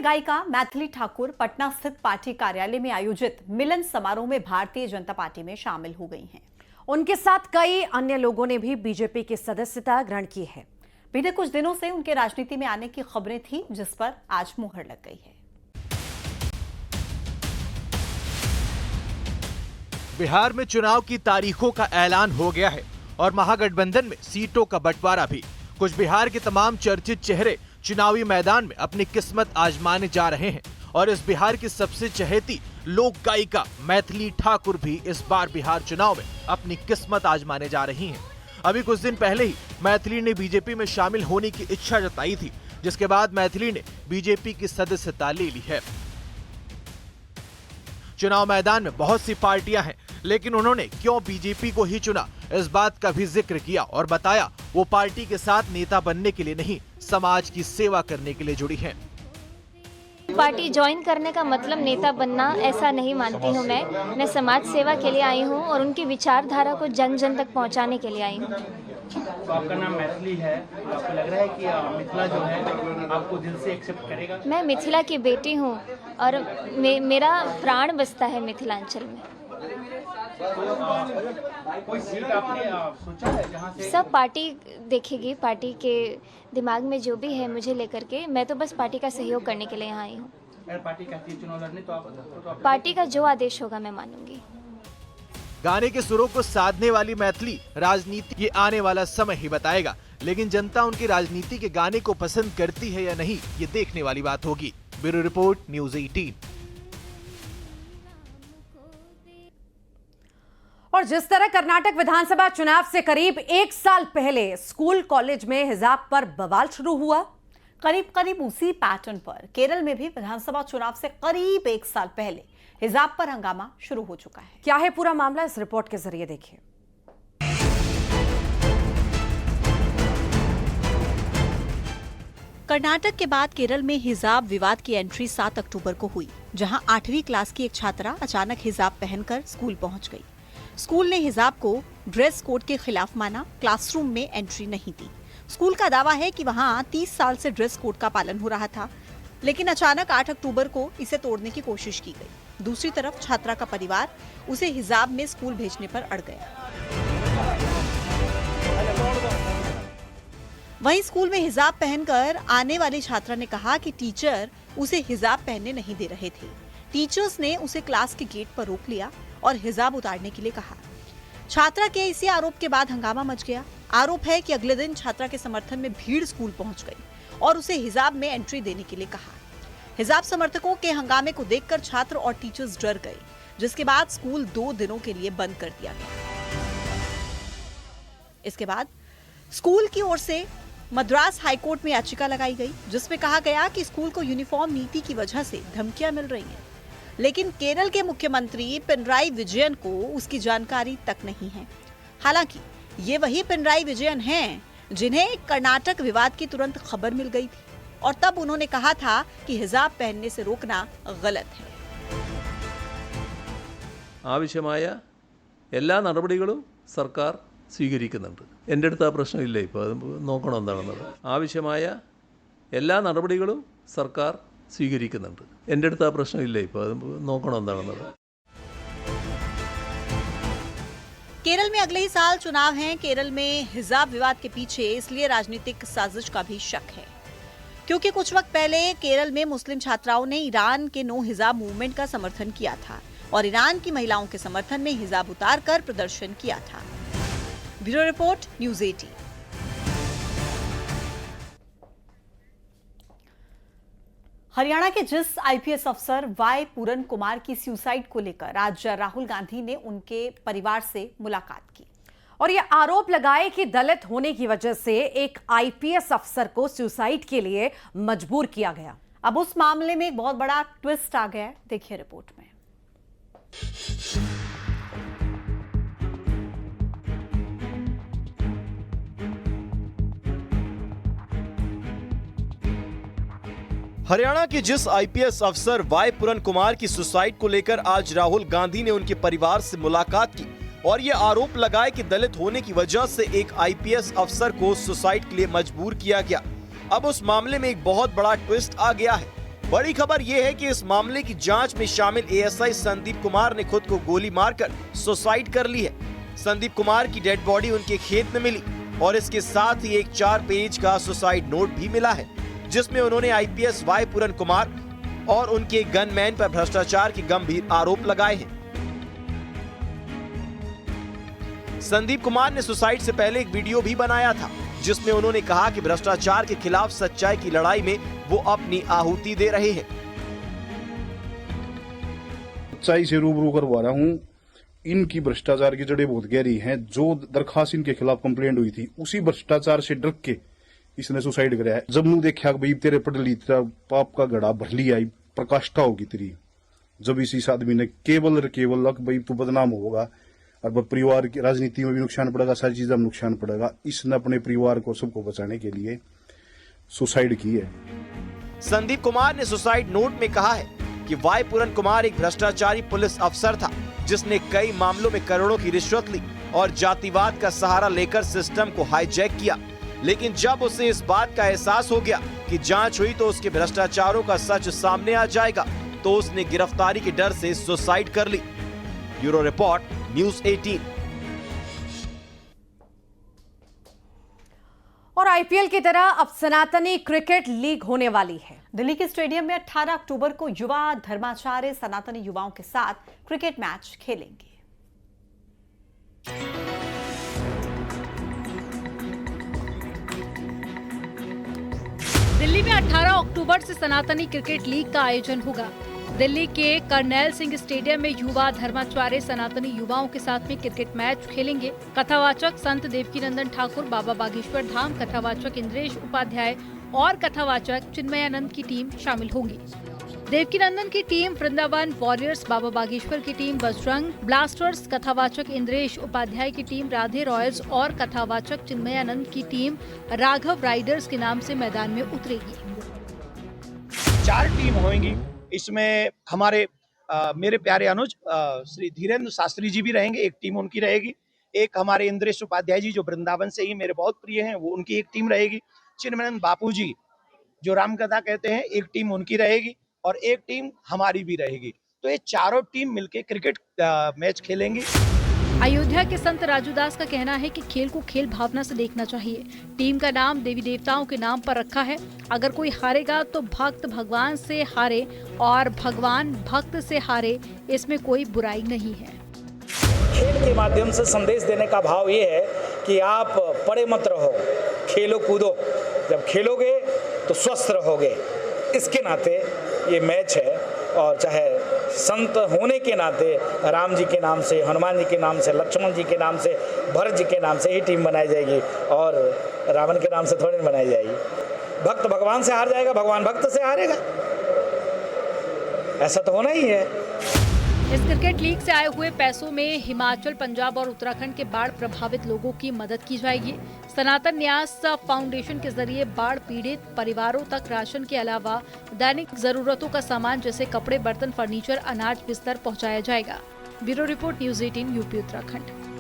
गायिका मैथिली ठाकुर पटना स्थित पार्टी कार्यालय में आयोजित मिलन समारोह में भारतीय जनता पार्टी में शामिल हो गई हैं। उनके साथ कई अन्य लोगों ने भी बीजेपी की सदस्यता ग्रहण की है। बीते कुछ दिनों से उनके राजनीति में आने की खबरें थी, जिस पर आज मुहर लग गई है। बिहार में चुनाव की तारीखों का ऐलान हो गया है और महागठबंधन में सीटों का बंटवारा भी। कुछ बिहार के तमाम चर्चित चेहरे चुनावी मैदान में अपनी किस्मत आजमाने जा रहे हैं और इस बिहार की सबसे चहेती लोक गायिका मैथिली ठाकुर भी इस बार बिहार चुनाव में अपनी किस्मत आजमाने जा रही हैं। अभी कुछ दिन पहले ही मैथिली ने बीजेपी में शामिल होने की इच्छा जताई थी, जिसके बाद मैथिली ने बीजेपी की सदस्यता ले ली है। चुनाव मैदान में बहुत सी पार्टियां हैं, लेकिन उन्होंने क्यों बीजेपी को ही चुना, इस बात का भी जिक्र किया और बताया वो पार्टी के साथ नेता बनने के लिए नहीं, समाज की सेवा करने के लिए जुड़ी हैं। पार्टी ज्वाइन करने का मतलब नेता बनना ऐसा नहीं मानती हूँ। मैं समाज सेवा के लिए आई हूँ और उनकी विचारधारा को जन जन तक पहुँचाने के लिए आई हूँ। तो आपका नाम मैथिली है, तो आपको लग रहा है कि मिथिला जो है आपको दिल से एक्सेप्ट करेगा? मैं मिथिला की बेटी हूँ और मेरा प्राण बसता है मिथिलांचल में। कोई सीट आपने सोचा है जहाँ से? सब पार्टी देखेगी, पार्टी के दिमाग में जो भी है मुझे लेकर के, मैं तो बस पार्टी का सहयोग करने के लिए यहाँ आई हूँ। अगर पार्टी कहती है चुनाव लड़ने तो आप पार्टी का जो आदेश होगा मैं मानूंगी। गाने के सुरों को साधने वाली मैथिली राजनीति ये आने वाला समय ही बताएगा, लेकिन जनता उनकी राजनीति के गाने को पसंद करती है या नहीं, ये देखने वाली बात होगी। Bureau report, news 18। और जिस तरह कर्नाटक विधानसभा चुनाव से करीब एक साल पहले स्कूल कॉलेज में हिजाब पर बवाल शुरू हुआ, करीब उसी पैटर्न पर केरल में भी विधानसभा चुनाव से करीब एक साल पहले हिजाब पर हंगामा शुरू हो चुका है। क्या है पूरा मामला, इस रिपोर्ट के जरिए देखिए। कर्नाटक के बाद केरल में हिजाब विवाद की एंट्री 7 अक्टूबर को हुई, जहां 8वीं क्लास की एक छात्रा अचानक हिजाब पहनकर स्कूल पहुंच गई। स्कूल ने हिजाब को ड्रेस कोड के खिलाफ माना, क्लासरूम में एंट्री नहीं दी। स्कूल का दावा है कि वहां 30 साल से ड्रेस कोड का पालन हो रहा था, लेकिन अचानक 8 अक्टूबर को इसे तोड़ने की कोशिश की गई। दूसरी तरफ छात्रा का परिवार उसे हिजाब में स्कूल भेजने पर अड़ गया। वहीं स्कूल में हिजाब पहनकर आने वाली छात्रा ने कहा कि टीचर उसे हिजाब पहनने नहीं दे रहे थे। टीचर्स ने उसे क्लास के गेट पर रोक लिया और हिजाब उतारने के लिए कहा। छात्रा के इसी आरोप के बाद हंगामा मच गया। आरोप है कि अगले दिन छात्रा के समर्थन में भीड़ स्कूल पहुंच गई और उसे हिजाब में एंट्री देने के लिए कहा। हिजाब समर्थकों के हंगामे को देखकर छात्र और टीचर्स डर गए, जिसके बाद स्कूल 2 दिनों के लिए बंद कर दिया गया। इसके बाद स्कूल की ओर से मद्रास हाईकोर्ट में याचिका लगाई गई, जिसमें कहा गया कि स्कूल को यूनिफॉर्म नीति की वजह से धमकियां मिल रही हैं। लेकिन केरल के मुख्यमंत्री पिनराई विजयन को उसकी जानकारी तक नहीं है। हालांकि ये वही पिनराई विजयन हैं जिन्हें कर्नाटक विवाद की तुरंत खबर मिल गई थी और तब उन्होंने कहा था कि हिजाब पहनने से रोकना गलत है। ആവശ്യമായ എല്ലാ നടപടികളും സർക്കാർ സ്വീകരിക്കുന്നുണ്ട്. എൻ്റെ അടുത്ത് ആ പ്രശ്നമില്ല, ഇപ്പോൾ നോക്കണം എന്താണെന്നത്. ആവശ്യമായ എല്ലാ നടപടികളും സർക്കാർ സ്വീകരിക്കുന്നുണ്ട്. എൻ്റെ അടുത്ത് ആ പ്രശ്നമില്ല, ഇപ്പോൾ നോക്കണം എന്താണെന്നത്. केरल में अगले ही साल चुनाव हैं। केरल में हिजाब विवाद के पीछे इसलिए राजनीतिक साजिश का भी शक है, क्योंकि कुछ वक्त पहले केरल में मुस्लिम छात्राओं ने ईरान के नो हिजाब मूवमेंट का समर्थन किया था और ईरान की महिलाओं के समर्थन में हिजाब उतारकर प्रदर्शन किया था। Bureau report, news 18। हरियाणा के जिस आईपीएस अफसर वाई पूरन कुमार की सुसाइड को लेकर आज राहुल गांधी ने उनके परिवार से मुलाकात की और ये आरोप लगाए कि दलित होने की वजह से एक आईपीएस अफसर को सुसाइड के लिए मजबूर किया गया। अब उस मामले में एक बहुत बड़ा ट्विस्ट आ गया है, देखिए रिपोर्ट में। हरियाणा के जिस आईपीएस अफसर वाई पूरन कुमार की सुसाइड को लेकर आज राहुल गांधी ने उनके परिवार से मुलाकात की और ये आरोप लगाए कि दलित होने की वजह से एक आईपीएस अफसर को सुसाइड के लिए मजबूर किया गया। अब उस मामले में एक बहुत बड़ा ट्विस्ट आ गया है। बड़ी खबर यह है कि इस मामले की जांच में शामिल एएसआई संदीप कुमार ने खुद को गोली मारकर सुसाइड कर ली है। संदीप कुमार की डेड बॉडी उनके खेत में मिली और इसके साथ ही एक 4 पेज का सुसाइड नोट भी मिला है, जिसमें उन्होंने आईपीएस वाई पूरन कुमार और उनके गनमैन पर भ्रष्टाचार के गंभीर आरोप लगाए हैं। संदीप कुमार ने सुसाइड से पहले एक वीडियो भी बनाया था, जिसमें उन्होंने कहा कि भ्रष्टाचार के खिलाफ सच्चाई की लड़ाई में वो अपनी आहुति दे रहे हैं। सच्चाई से रूबरू करवा रहा हूँ। इनकी भ्रष्टाचार की जड़ें बहुत गहरी हैं। जो दरखास्त इनके खिलाफ कंप्लेंट हुई थी, उसी भ्रष्टाचार से डर के इसने सुसाइड कराया है। जब नू देखा भाई तेरे पढ़ ली, तेरा पाप का घड़ा भर लिया, प्रकाष्ठा होगी तेरी। जब इस आदमी ने केवल लग भाई तू बदनाम होगा और परिवार की राजनीति में भी नुकसान पड़ेगा, सारी चीजों में नुकसान पड़ेगा। इसने अपने परिवार को सबको बचाने के लिए सुसाइड की है। संदीप कुमार ने सुसाइड नोट में कहा है कि वाई पूरन कुमार एक भ्रष्टाचारी पुलिस अफसर था, जिसने कई मामलों में करोड़ों की रिश्वत ली और जातिवाद का सहारा लेकर सिस्टम को हाईजैक किया। लेकिन जब उसे इस बात का एहसास हो गया कि जांच हुई तो उसके भ्रष्टाचारों का सच सामने आ जाएगा, तो उसने गिरफ्तारी के डर से सुसाइड कर ली। Bureau report, news 18। और आईपीएल की तरह अब सनातनी क्रिकेट लीग होने वाली है। दिल्ली के स्टेडियम में 18 अक्टूबर को युवा धर्माचार्य सनातनी युवाओं के साथ क्रिकेट मैच खेलेंगे। दिल्ली में 18 अक्टूबर से सनातनी क्रिकेट लीग का आयोजन होगा। दिल्ली के करनैल सिंह स्टेडियम में युवा धर्माचार्य सनातनी युवाओं के साथ में क्रिकेट मैच खेलेंगे। कथावाचक संत देवकीनंदन ठाकुर बाबा बागेश्वर धाम, कथावाचक इंद्रेश उपाध्याय और कथावाचक चिन्मयानंद की टीम शामिल होंगी। देवकीनंदन की टीम वृंदावन वॉरियर्स, बाबा बागेश्वर की टीम बजरंग ब्लास्टर्स, कथावाचक इंद्रेश उपाध्याय की टीम राधे रॉयल्स और कथावाचक चिन्मयानंद की टीम राघव राइडर्स के नाम से मैदान में उतरेगी। 4 टीम होंगी। इसमें हमारे मेरे प्यारे अनुज श्री धीरेन्द्र शास्त्री जी भी रहेंगे, एक टीम उनकी रहेगी। एक हमारे इंद्रेश उपाध्याय जी जो वृंदावन से ही मेरे बहुत प्रिय हैं, वो उनकी एक टीम रहेगी। चिन्मयानंद बापू जी जो रामकथा कहते हैं, एक टीम उनकी रहेगी और एक टीम हमारी भी रहेगी। तो ये चारों टीम मिलके क्रिकेट मैच खेलेंगी। अयोध्या के संत राजूदास का कहना है कि खेल को खेल भावना से देखना चाहिए। टीम का नाम देवी देवताओं के नाम पर रखा है। अगर कोई हारेगा तो भक्त भगवान से हारे और भगवान भक्त से हारे, इसमें कोई बुराई नहीं है। खेल के माध्यम से संदेश देने का भाव ये है कि आप पड़े मत रहो, खेलो कूदो। जब खेलोगे तो स्वस्थ रहोगे। इसके नाते ये मैच है और चाहे संत होने के नाते राम जी के नाम से, हनुमान जी के नाम से, लक्ष्मण जी के नाम से, भरत जी के नाम से ही टीम बनाई जाएगी और रावण के नाम से थोड़ी नहीं बनाई जाएगी। भक्त भगवान से हार जाएगा, भगवान भक्त से हारेगा, ऐसा तो होना ही है। इस क्रिकेट लीग से आए हुए पैसों में हिमाचल, पंजाब और उत्तराखंड के बाढ़ प्रभावित लोगों की मदद की जाएगी। सनातन न्यास फाउंडेशन के जरिए बाढ़ पीड़ित परिवारों तक राशन के अलावा दैनिक जरूरतों का सामान जैसे कपड़े, बर्तन, फर्नीचर, अनाज, बिस्तर पहुंचाया जाएगा। Bureau report, news 18 UP Uttarakhand.